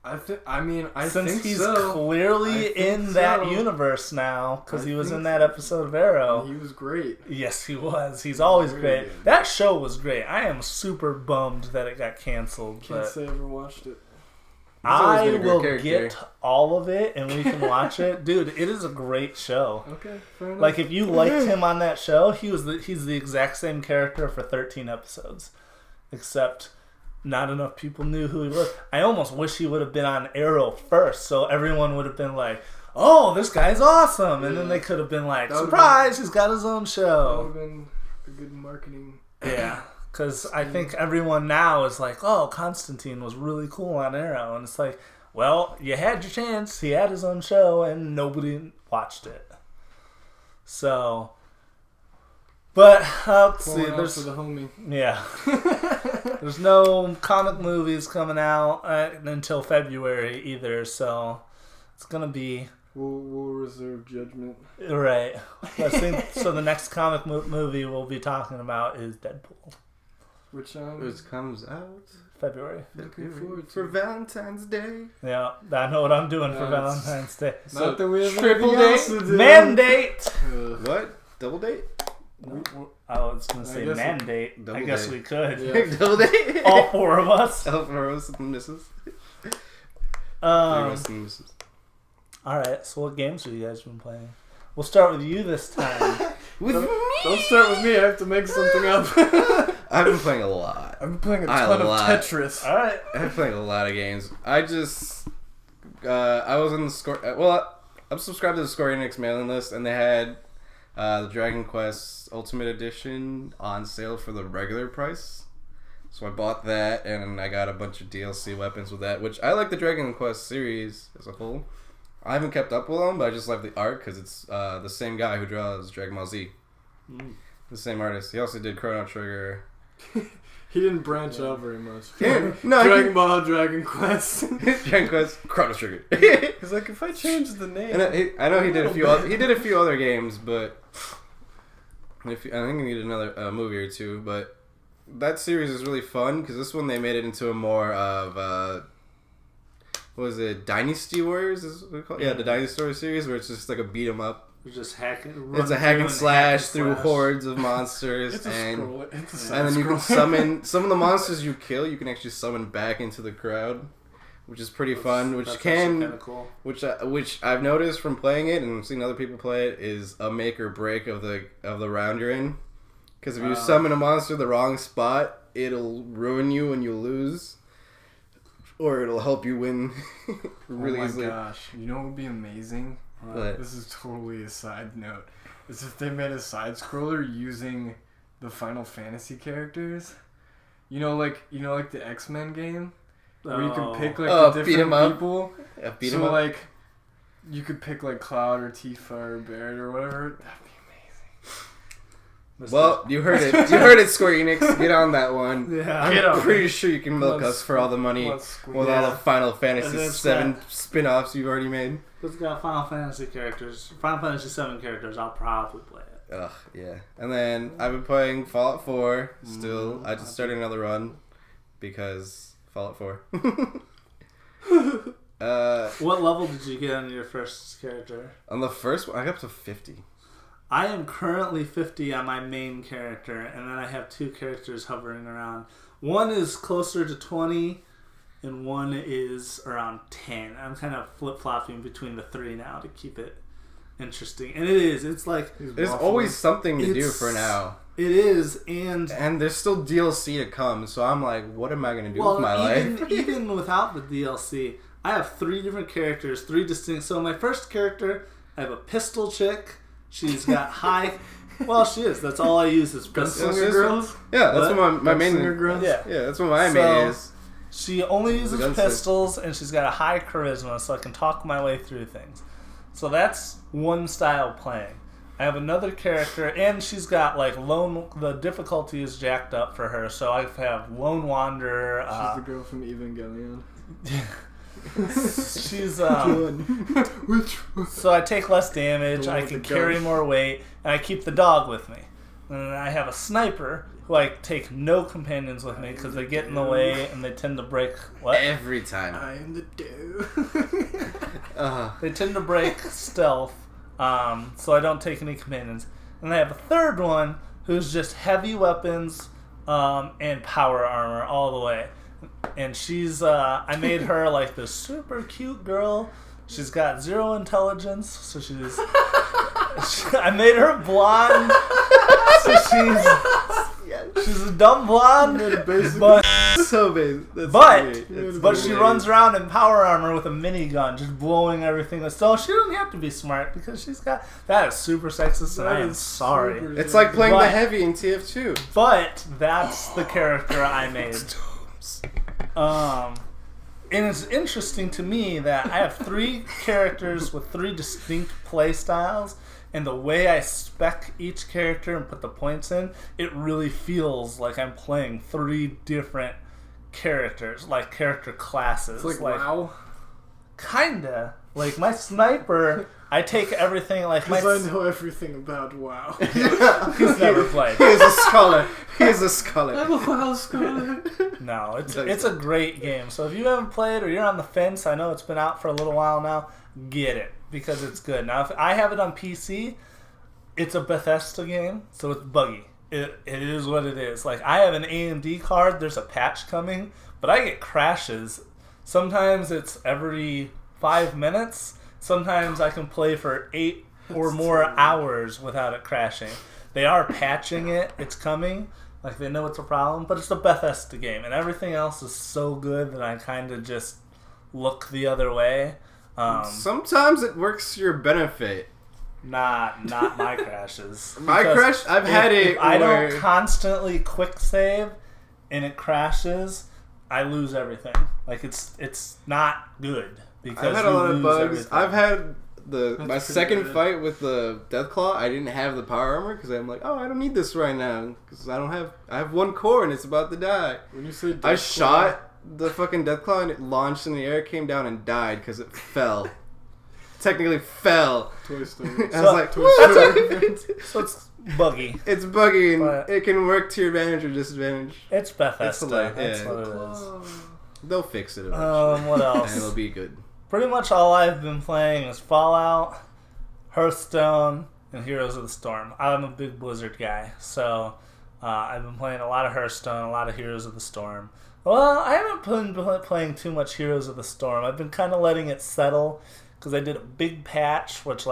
Since he's clearly in that universe now, because he was in that episode of Arrow. He was great. Yes, he was. He's always great. Good. That show was great. I am super bummed that it got canceled. Can't say I ever watched it. I will get all of it and we can watch it. Dude, it is a great show. Okay, fair enough. Like, if you liked him on that show, he's the exact same character for 13 episodes. Except... not enough people knew who he was. I almost wish he would have been on Arrow first, so everyone would have been like, oh, this guy's awesome. And then they could have been like, surprise, he's got his own show. That would have been a good marketing. Yeah, because I think everyone now is like, oh, Constantine was really cool on Arrow. And it's like, well, you had your chance. He had his own show, and nobody watched it. So... but let's see. There's for the homie. Yeah. There's no comic movies coming out until February either, so it's gonna be. We'll reserve judgment. Right. I think so. The next comic movie we'll be talking about is Deadpool. Which comes out February. Looking forward for Valentine's Day. Yeah, I know what I'm doing for Valentine's Day. Not that we have triple date, mandate. What? Double date? I was going to say mandate. I guess we could. Yeah. Double date? All four of us. All four of us and misses. Alright, so what games have you guys been playing? We'll start with you this time. Don't start with me, I have to make something up. I've been playing a lot. I've been playing a ton of Tetris. Alright. I've been playing a lot of games. I was in the Square... I'm subscribed to the Square Enix mailing list, and they had the Dragon Quest Ultimate Edition on sale for the regular price. So I bought that, and I got a bunch of DLC weapons with that, which I like the Dragon Quest series as a whole. I haven't kept up with them, but I just like the art because it's the same guy who draws Dragon Ball Z. The same artist. He also did Chrono Trigger. He didn't branch out very much. No, Dragon Ball, Dragon Quest. Dragon Quest, Chrono Trigger. He's like, if I change the name... And I know he did a few other games, but... I think we need another movie or two, but... That series is really fun, because this one they made it into a more of... what was it? Dynasty Warriors? Is what called? Yeah, the Dynasty Warriors series, where it's just like a beat 'em up. Just hacking. It's a hack and slash through hordes of monsters, and then you can summon some of the monsters you kill. You can actually summon back into the crowd, which is pretty fun. Which I've noticed from playing it and seeing other people play it is a make or break of the round you're in. Because if you summon a monster the wrong spot, it'll ruin you when you lose, or it'll help you win really easily. Oh my gosh! You know what would be amazing? This is totally a side note. Is if they made a side scroller using the Final Fantasy characters. You know, like the X-Men game where you can pick like the different people. Yeah, beat 'em up. Like you could pick like Cloud or Tifa or Barret or whatever. That'd be amazing. Well, you heard it. You heard it, Square Enix. Get on that one. Yeah, I'm pretty sure you can milk us for all the money with all the Final Fantasy VII spin-offs you've already made. It's got Final Fantasy characters. Final Fantasy VII characters. I'll probably play it. Ugh, yeah. And then I've been playing Fallout 4 still. I just started another run because Fallout 4. What level did you get on your first character? On the first one, I got up to 50. I am currently 50 on my main character, and then I have 2 characters hovering around. One is closer to 20, and one is around 10. I'm kind of flip-flopping between the 3 now to keep it interesting. And it is. It's like... There's always something to do for now. It is, and there's still DLC to come, so I'm like, what am I going to do with my life? Even without the DLC, I have 3 different characters, 3 distinct... So my first character, I have a pistol chick. She's got high... Well, she is. That's all I use is pistols. Gunslinger girls? Yeah, that's what my main... girls? Yeah, that's what my main is. She only uses pistols, and she's got a high charisma, so I can talk my way through things. So that's one style playing. I have another character, and she's got like the difficulty is jacked up for her, so I have Lone Wanderer. She's the girl from Evangelion. She's so I take less damage, I can carry more weight, and I keep the dog with me. And then I have a sniper who I take no companions with me because they get in the way and they tend to break every time. I am the dude. They tend to break stealth, so I don't take any companions. And I have a third one who's just heavy weapons and power armor all the way. And she's, I made her like this super cute girl. She's got 0 intelligence, so I made her blonde, so she's a dumb blonde, but she runs around in power armor with a minigun, just blowing everything. So she doesn't have to be smart because she's got that is super sexist, and I am sorry. It's like playing the heavy in TF2. But that's the character I made. And it's interesting to me that I have 3 characters with 3 distinct play styles, and the way I spec each character and put the points in, it really feels like I'm playing 3 different characters, like character classes. It's like WoW? Kinda. Like my sniper, I take everything like because I know everything about WoW. He's never played. He's a scholar. I'm a WoW scholar. No, it's a great game. So if you haven't played or you're on the fence, I know it's been out for a little while now, get it because it's good. Now, if I have it on PC, it's a Bethesda game, so it's buggy. It is what it is. Like I have an AMD card. There's a patch coming, but I get crashes. Sometimes it's every 5 minutes. Sometimes I can play for 8 or more hours without it crashing. They are patching it. It's coming. Like, they know it's a problem. But it's a Bethesda game. And everything else is so good that I kind of just look the other way. Sometimes it works to your benefit. Not my crashes. My crash, I've had it if I don't constantly quick save and it crashes, I lose everything. Like, it's not good. Because I've had a lot of bugs. Everything. I've had my second fight with the Deathclaw. I didn't have the power armor because I'm like, I don't need this right now because I have 1 core and it's about to die. When you say I shot the fucking Deathclaw and it launched in the air, came down and died because it fell. Technically fell. Toy Story. I was like, what? So it's buggy. It's buggy and it can work to your advantage or disadvantage. It's Bethesda. That's yeah. what it is. They'll fix it eventually. What else? And it'll be good. Pretty much all I've been playing is Fallout, Hearthstone, and Heroes of the Storm. I'm a big Blizzard guy, so I've been playing a lot of Hearthstone, a lot of Heroes of the Storm. Well, I haven't been playing too much Heroes of the Storm. I've been kind of letting it settle because I did a big patch, which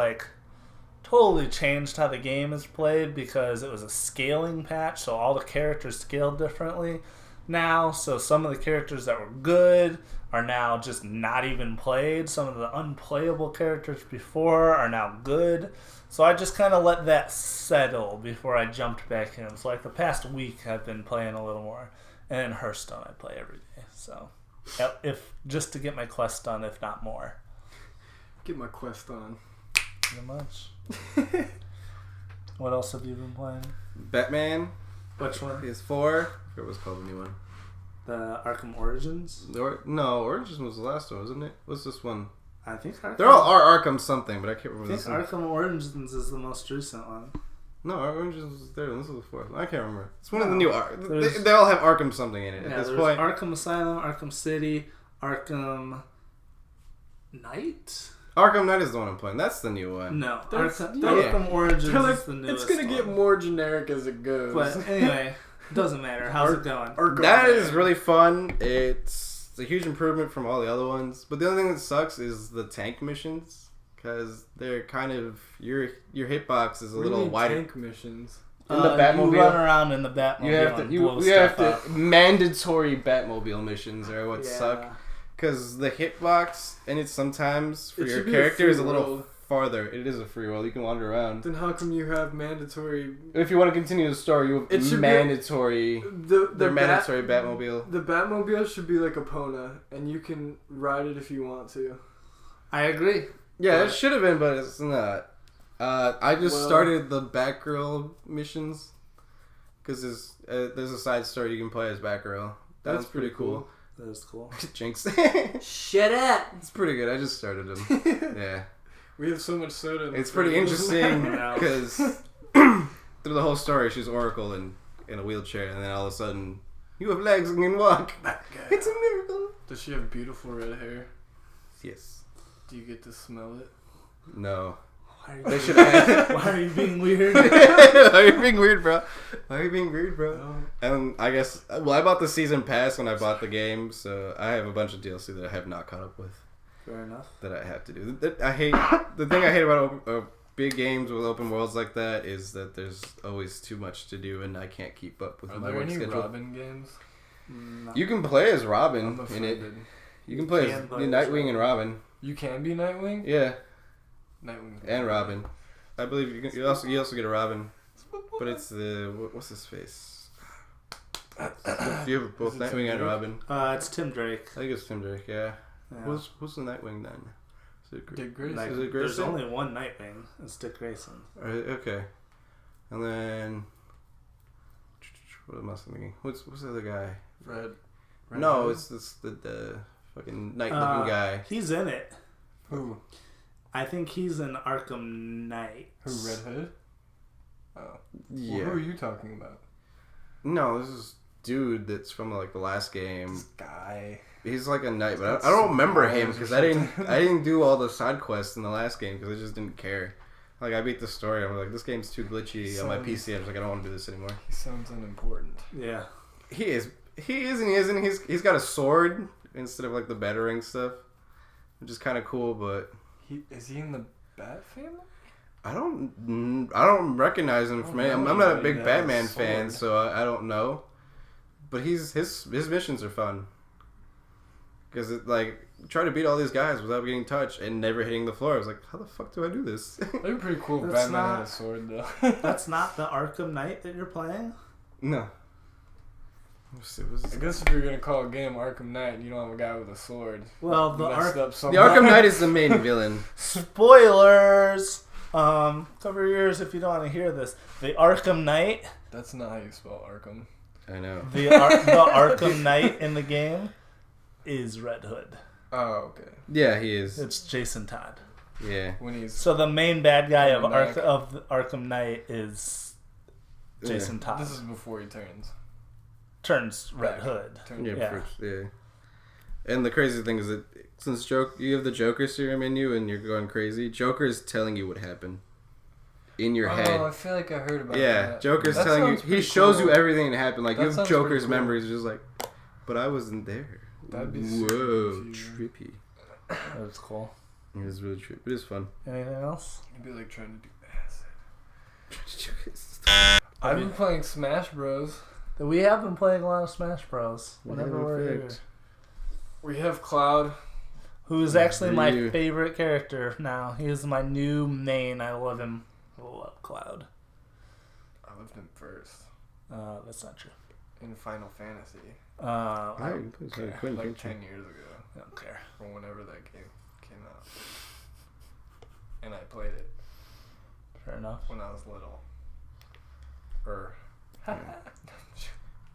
totally changed how the game is played because it was a scaling patch, so all the characters scaled differently now. So some of the characters that were good are now just not even played. Some of the unplayable characters before are now good. So I just kind of let that settle before I jumped back in. So the past week I've been playing a little more. And then Hearthstone I play every day. So if just to get my quest done, if not more. Get my quest on. Pretty much. What else have you been playing? Batman. Which one? PS4. I forget what's called the new one. The Arkham Origins? No, Origins was the last one, wasn't it? What's this one? I think Arkham... They're all Arkham something, but I can't remember. I think Arkham Origins is the most recent one. No, Origins was there. This was the 4th one. I can't remember. It's one of the new they all have Arkham something in it at this point. Arkham Asylum, Arkham City, Arkham Knight? Arkham Knight is the one I'm playing. That's the new one. No, That's- Arkham Origins is the newest. It's gonna get one. more generic as it goes. But anyway, it doesn't matter. How's it going? That is really fun. It's a huge improvement from all the other ones. But the only thing that sucks is the tank missions, because they're kind of your hitbox is a little wider. Tank missions. In the Batmobile, you run around in the Batmobile. you have to and blow you have stuff to up. mandatory Batmobile missions are what Yeah. suck. Because the hitbox and it sometimes for It your should be a character is a free little world. farther. It is a free world. You can wander around. Then how come you have mandatory? If you want to continue the story, you It have should be- mandatory. The mandatory Batmobile. The Batmobile should be like a Pona, and you can ride it if you want to. I agree. Yeah, But- it should have been, but it's not. I just Well- started the Batgirl missions because there's a side story you can play as Batgirl. That's pretty cool. That is cool. Jinx. Shut up! It's pretty good. I just started them. Yeah. We have so much soda. It's pretty interesting No. because through the whole story, she's Oracle in a wheelchair, and then all of a sudden, you have legs and can walk. It's a miracle. Does she have beautiful red hair? Yes. Do you get to smell it? No. Why are you They being- should have. Why are you being weird? Why are you being weird, bro? Why are you being weird, bro? No. And I guess, well, I bought the season pass when I bought the game, so I have a bunch of DLC that I have not caught up with Fair enough. that I have to do. The thing I hate about big games with open worlds like that is that there's always too much to do, and I can't keep up with Are my there work any schedule. Robin games? No. You can play as Robin I'm in it. offended. You can play can as play as Nightwing and Robin. You can be Nightwing. Yeah, Nightwing and Robin. I believe you also get a Robin, but it's what's his face? You have both Is it Nightwing Tim and Drake? Robin. It's Tim Drake. I think it's Tim Drake. Yeah. Yeah. Who's the Nightwing then? Is it Dick Grayson. Like, is it there's Grayson? only one Nightwing. It's Dick Grayson. Okay. And then what am I thinking? What's the other guy? Red. No, Hood? it's the fucking night looking guy. He's in it. Who? I think he's in Arkham Knight. Who? Red Hood. Oh. Yeah. Well, who are you talking about? No, this is dude that's from like the last game. This guy. He's like a knight, but That's I don't remember him surprise or because I didn't something. I didn't do all the side quests in the last game because I just didn't care. Like I beat the story, I'm like, this game's too glitchy on my PC. I was like, I don't want to do this anymore. He sounds unimportant. Yeah. He is and he isn't. He's got a sword instead of like the battering stuff, which is kind of cool. But Is he in the Bat family? I don't recognize him from any. I'm not a big Yeah, Batman sword. fan, so I don't know. But his missions are fun because it like try to beat all these guys without getting touched and never hitting the floor. I was like, how the fuck do I do this? That'd be pretty cool if That's Batman had not- a sword, though. That's not the Arkham Knight that you're playing? No. Let's see, what's I this? guess if you're gonna call a game Arkham Knight and you don't have a guy with a sword, Well, you the messed up The something. Arkham Knight is the main villain. Spoilers! Cover your ears if you don't want to hear this. The Arkham Knight, That's not how you spell Arkham. I know. the Arkham Knight in the game is Red Hood. Oh, okay. Yeah, he is. It's Jason Todd. Yeah. When he's So the main bad guy of Coming back. of the Arkham Knight is Jason Todd. this is before he turns. Turns Red Back. Hood. Yeah, Yeah. first, yeah. And the crazy thing is that since you have the Joker serum in you and you're going crazy, Joker is telling you what happened in your Oh, head. I feel like I heard about Yeah, that. Joker's That telling you. sounds He pretty shows cool. you everything that happened. Like That you have sounds pretty Joker's cool. memories, just like, but I wasn't there. That'd be super whoa, confusing. trippy. That's cool. It is really trippy. It is fun. Anything else? It'd be like trying to do acid. Yeah, I've been playing Smash Bros. We have been playing a lot of Smash Bros. Whenever we're here. perfect. We have Cloud. Who's actually my Ryu. favorite character now. He is my new main. I love him. I love Cloud. I lived him first That's not true. in Final Fantasy, I I couldn't like think 10 years ago, don't care. or whenever that game came out. And I played it Fair enough. when I was little. Or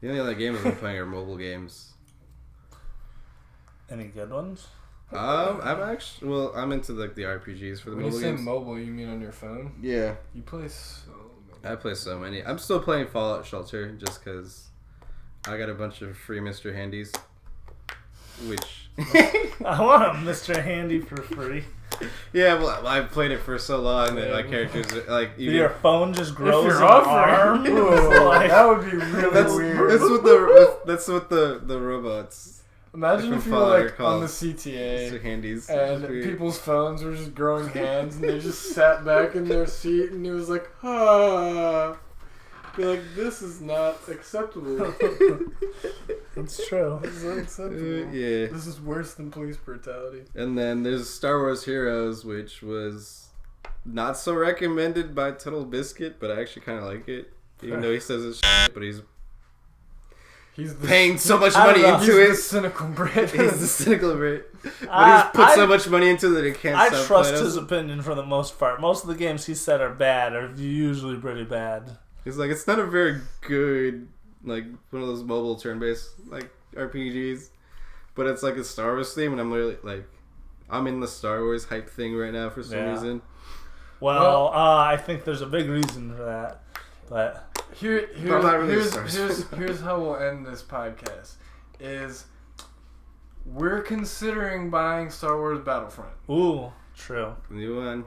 The only other games I've been playing are mobile games. Any good ones? I'm into like the RPGs for the when you mobile say games. mobile, you mean on your phone? Yeah, You play so many. I play so many. I'm still playing Fallout Shelter just because I got a bunch of free Mr. Handies, which I want a Mr. Handy for free. Yeah, well, I played it for so long that my characters are, like Your phone just grows you're an arm. that would be really weird. That's what the robots. Imagine if you were like on the CTA handies and people's phones were just growing hands and they just sat back in their seat and it was like, be like, this is not acceptable. It's true. This is unacceptable. Yeah. This is worse than police brutality. And then there's Star Wars Heroes, which was not so recommended by Total Biscuit, but I actually kind of like it. Even though he says it's shit, but he's paying so much money into it. He's the cynical Brit. He's the cynical Brit. But he's put so much money into it that he can't stop trust playing his opinion for the most part. Most of the games he said are bad, are usually pretty bad. He's like, it's not a very good, like, one of those mobile turn-based, like, RPGs. But it's like a Star Wars theme, and I'm literally, like, I'm in the Star Wars hype thing right now for some reason. Well, I think there's a big reason for that. But here's how we'll end this podcast. Is we're considering buying Star Wars Battlefront. Ooh, true. New one.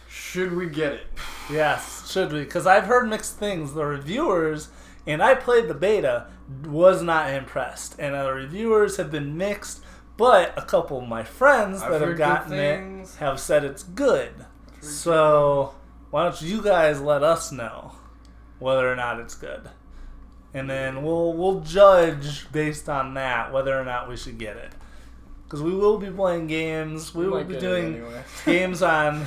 Should we get it? Yes, should we? Because I've heard mixed things. The reviewers, and I played the beta, was not impressed. And the reviewers have been mixed, but a couple of my friends that have gotten it have said it's good. So why don't you guys let us know whether or not it's good, and then we'll judge based on that whether or not we should get it. Because we will be playing games. We will be doing games on.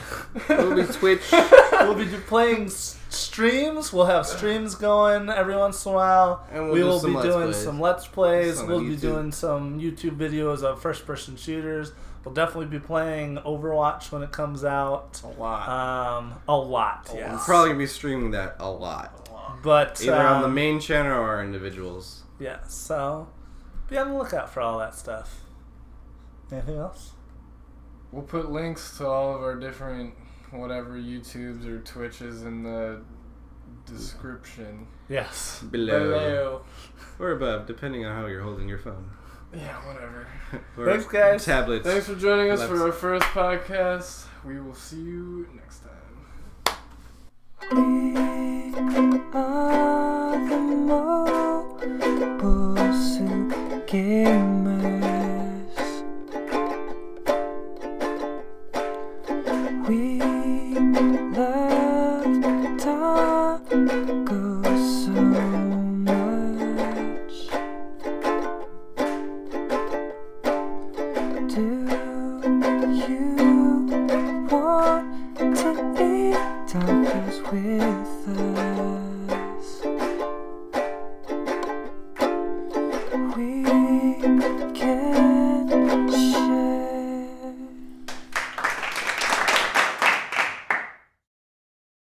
We'll be Twitch. We'll be playing streams. We'll have streams going every once in a while. And we will be doing some Let's Plays. Some We'll on be YouTube. doing some YouTube videos of first-person shooters. We'll definitely be playing Overwatch when it comes out. A lot. A lot, yes. We're probably going to be streaming that a lot. But Either on the main channel or our individuals. yeah, so be on the lookout for all that stuff. Anything else? We'll put links to all of our different whatever YouTubes or Twitches in the description. Yes. Below. Or above, depending on how you're holding your phone. Yeah, whatever. Or Thanks, guys. Tablets. Thanks for joining us for our first podcast. We will see you next time. We are the Mobile Suit Gamers. We love tacos so much. Do you want to eat tacos with us? We